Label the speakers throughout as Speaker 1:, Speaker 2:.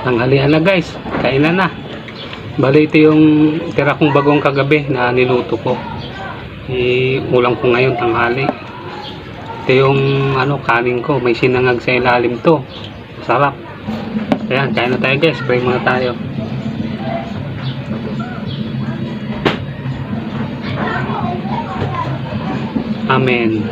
Speaker 1: Tanghalian na guys, kainan na. Bali ito yung tira kong bagong kagabi na niluto ko. Ulam ko ngayon tanghali. Ito yung kanin ko, may sinangag sa ilalim to. Sarap. Ayan, kain na tayo guys, pray muna tayo. Amen.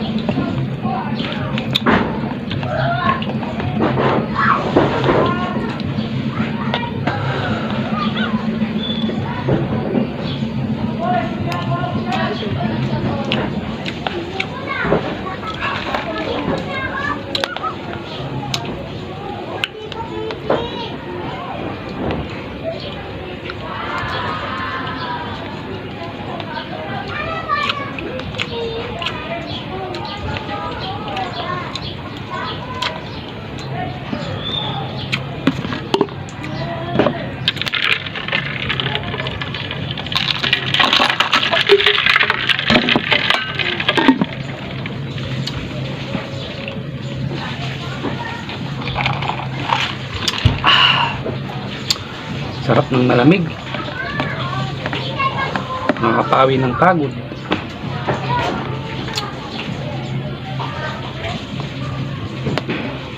Speaker 1: Sarap ng malamig. Nakakapawi ng pagod.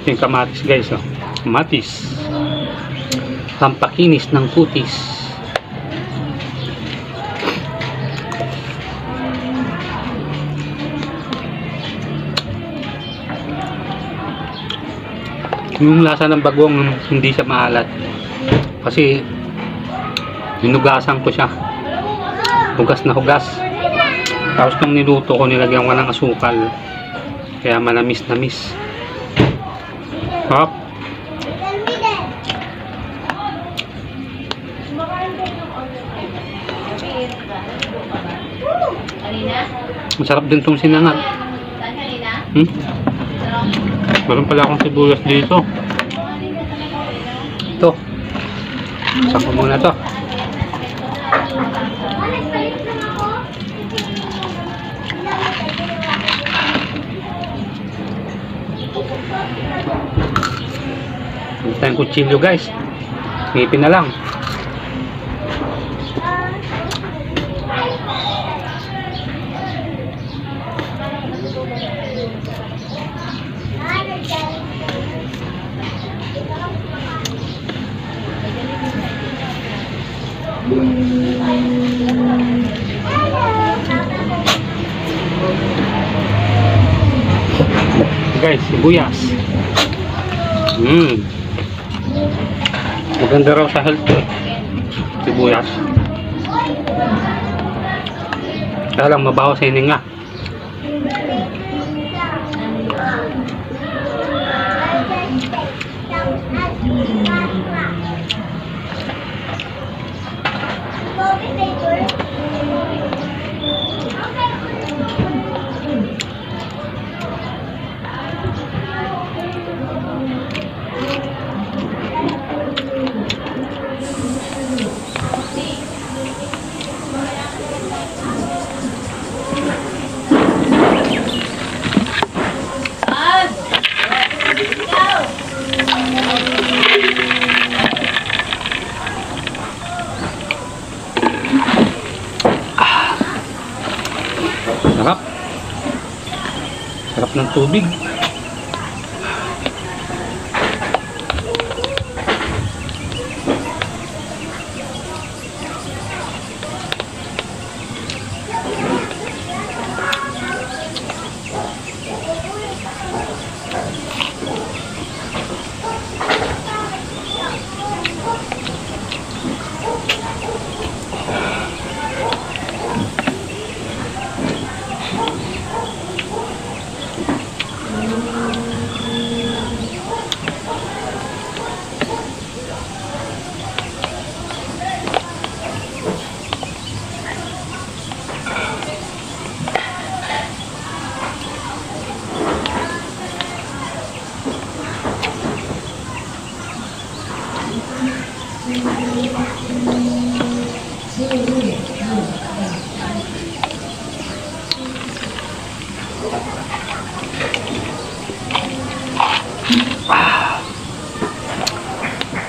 Speaker 1: Yung kamatis guys, oh. Kamatis. Pampakinis ng kutis. Yung lasa ng bagong hindi siya maalat. Kasi hinugasan ko siya. Hugas na hugas. Tapos nung niluto ko, nilagyan ko ng asukal. Kaya manamis-namis. Hop. Masarap din tong sinangag. Meron pala akong sibuyas dito. Ito. Saka muna to. Hindi tayong kutsilyo guys. Ngipin na lang. Guys, sibuyas. Maganda raw sa health sibuyas. Kaya lang mabaho sa hininga. Sarap. Sarap ng tubig.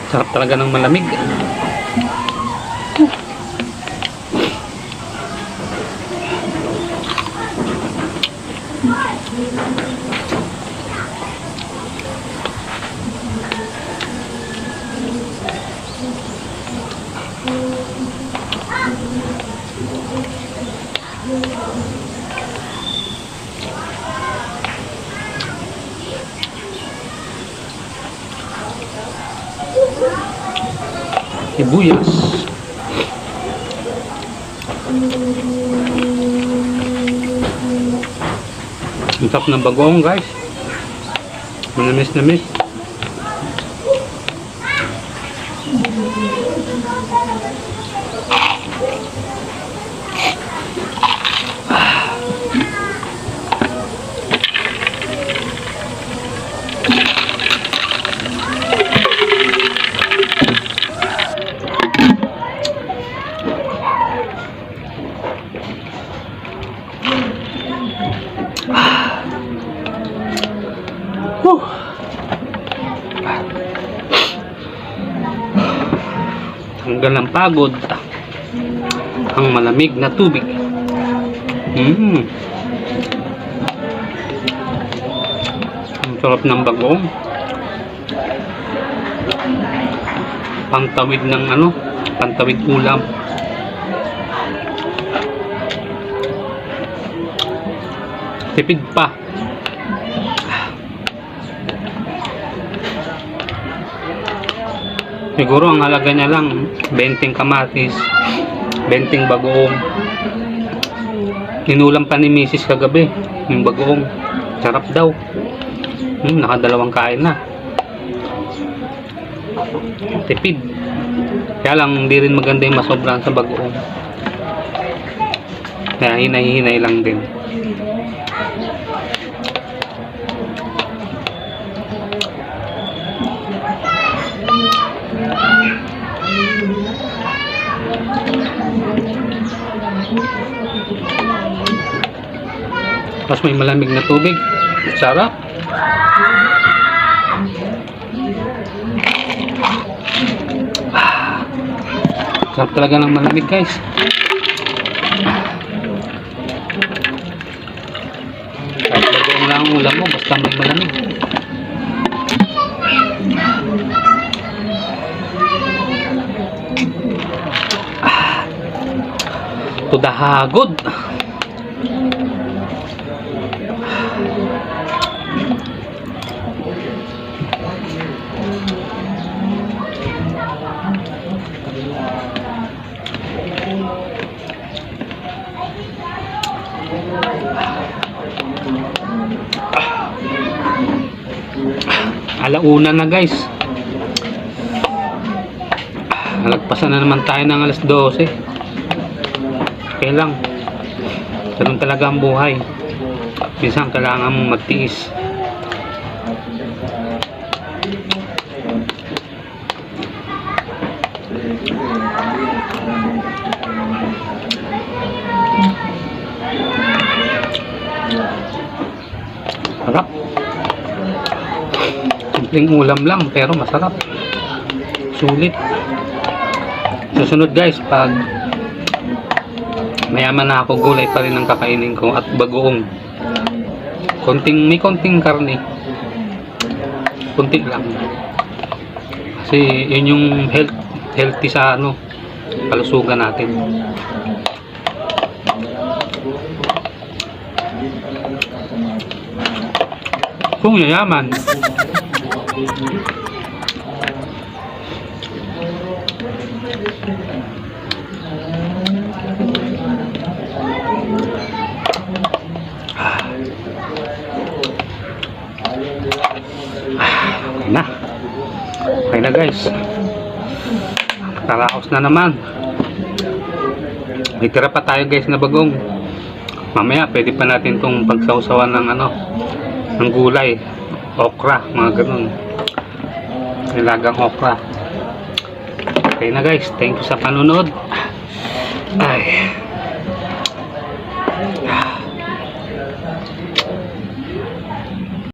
Speaker 1: Sarap talaga ng malamig. Sibuyas. Ang sarap ng bagoong, guys. Manamis-namis. Tanggal ng pagod ang malamig na tubig. Ang sarap ng bagoong. Pantawid ng pantawid ulam. Tipid pa. Siguro ang halaga niya lang 20 kamatis, 20 bagoong. Ninulam pa ni Mrs. kagabi yung bagoong. Sarap daw. Nakadalawang kain na. Tipid. Kaya lang hindi rin maganda yung masobran sa bagoong. Kaya hinay-hinay lang din. Tapos may malamig na tubig. Sarap. Sarap talaga ng malamig, guys. Kahit bagoong lang ang ulam mo, basta may malamig. To the hagod. Alauna na, guys. Nalagpasan na naman tayo ng alas 12. Okay lang. Ganun talaga ang buhay. Minsan kailangan mong magtiis. Sarap. Simpleng ulam lang pero masarap. Sulit. Susunod, guys, pag mayaman na ako, gulay pa rin ang kakainin ko at bagoong. May konting karne. Kunti lang. Kasi yun yung healthy sa kalusugan natin. Kung yayaman. Okay na, guys. Taraos na naman. May tira pa tayo, guys, na bagong. Mamaya pwede pa natin tong pagsawsawan ng ng gulay, okra, mga ganun. Nilagang okra. Okay na, guys. Thank you sa panunod. Ay.